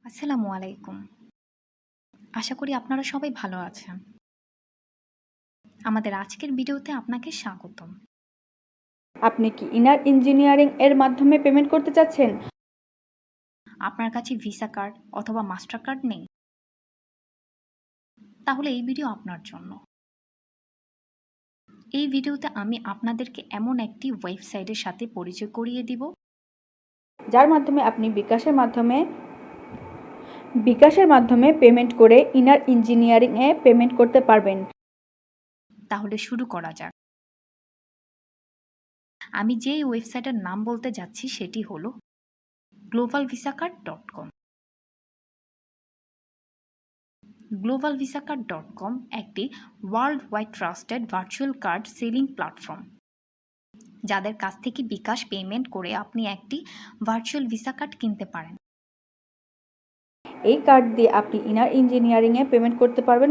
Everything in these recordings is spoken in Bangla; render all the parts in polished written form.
আসসালামু আলাইকুম। আশা করি আপনারা সবাই ভালো আছেন। আমাদের আজকের ভিডিওতে আপনাকে স্বাগতম। আপনি কি ইনার ইঞ্জিনিয়ারিং এর মাধ্যমে পেমেন্ট করতে চাচ্ছেন? আপনার কাছে ভিসা কার্ড অথবা মাস্টার কার্ড নেই? তাহলে এই ভিডিও আপনার জন্য। এই ভিডিওতে আমি আপনাদেরকে এমন একটি ওয়েবসাইটের সাথে পরিচয় করিয়ে দিব, যার মাধ্যমে আপনি বিকাশের মাধ্যমে পেমেন্ট করে ইনার ইঞ্জিনিয়ারিং এ পেমেন্ট করতে পারবেন। তাহলে শুরু করা যাক। আমি যেই ওয়েবসাইটের নাম বলতে যাচ্ছি সেটি হলো globalvisacard.com। globalvisacard.com একটি world wide trusted virtual card selling platform, যাদের কাছ থেকে বিকাশ পেমেন্ট করে আপনি একটি ভার্চুয়াল ভিসা কার্ড কিনতে পারেন। এই কার্ড দিয়ে আপনি ইনার ইঞ্জিনিয়ারিং এ পেমেন্ট করতে পারবেন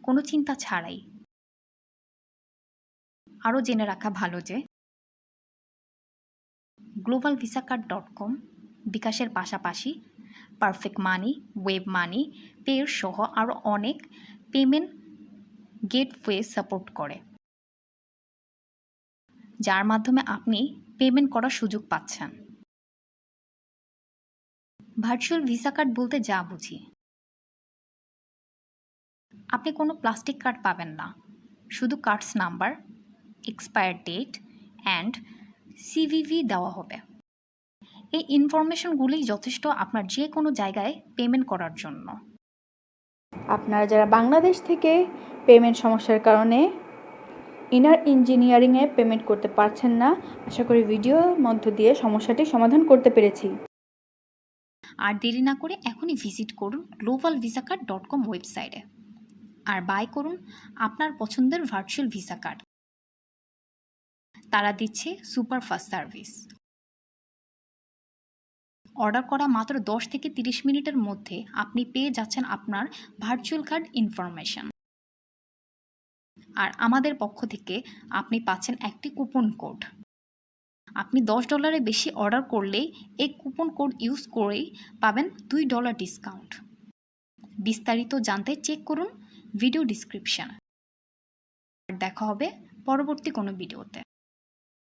কোনো চিন্তা ছাড়াই। আরও জেনে রাখা ভালো যে globalvisacard.com বিকাশের পাশাপাশি পারফেক্ট মানি, ওয়েব মানি, পের সহ আরও অনেক পেমেন্ট গেটওয়ে সাপোর্ট করে, যার মাধ্যমে আপনি পেমেন্ট করার সুযোগ পাচ্ছেন। ভার্চুয়াল ভিসা কার্ড বলতে যা বুঝি, আপনি কোনো প্লাস্টিক কার্ড পাবেন না, শুধু cards number, expire date and CVV দেওয়া হবে। এই ইনফরমেশনগুলি যথেষ্ট আপনার যে কোনো জায়গায় পেমেন্ট করার জন্য। আপনারা যারা বাংলাদেশ থেকে পেমেন্ট সমস্যার কারণে ইনার ইঞ্জিনিয়ারিং এ পেমেন্ট করতে পারছেন না, আশা করি ভিডিওর মধ্য দিয়ে সমস্যাটি সমাধান করতে পেরেছি। আর দেরি না করে এখনই ভিজিট করুন globalvisacard.com ওয়েবসাইটে আর বাই করুন আপনার পছন্দের ভার্চুয়াল ভিসা কার্ড। তারা দিচ্ছে সুপার ফাস্ট সার্ভিস। অর্ডার করা মাত্র 10 থেকে 30 মিনিটের মধ্যে আপনি পেয়ে যাচ্ছেন আপনার ভার্চুয়াল কার্ড ইনফরমেশন। আর আমাদের পক্ষ থেকে আপনি পাচ্ছেন একটি কুপন কোড। আপনি $10 বেশি অর্ডার করলেই এই কুপন কোড ইউজ করেই পাবেন $2 ডিসকাউন্ট। বিস্তারিত জানতে চেক করুন ভিডিও ডিসক্রিপশন। দেখা হবে পরবর্তী কোনো ভিডিওতে।